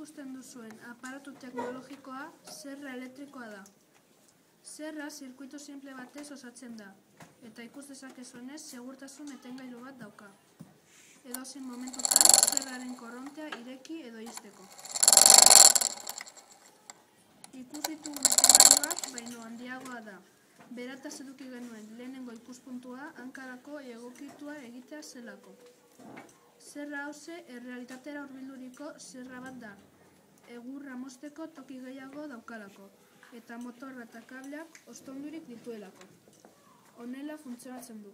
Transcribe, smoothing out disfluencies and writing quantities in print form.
ikusten duzuen aparatu teknologikoa zerra elektrikoa da. Zerra zirkuitu simple batez osatzen da, eta ikus dezakezuenez segurtasun etengailu bat dauka. Edozein momentutan zerraren korrontea ireki edo ixteko. Ikus ditugun etengailuak baino handiagoa da. Berataz eduki genuen lehenengo ikuspuntua hankarako egokitua egitea zelako. Zerra hauze errealitatera hurbilduriko zerra bat da. Egurra mozteko toki gehiago daukalako, eta motorra eta kableak ostondurik dituelako. Honela funtzionatzen du.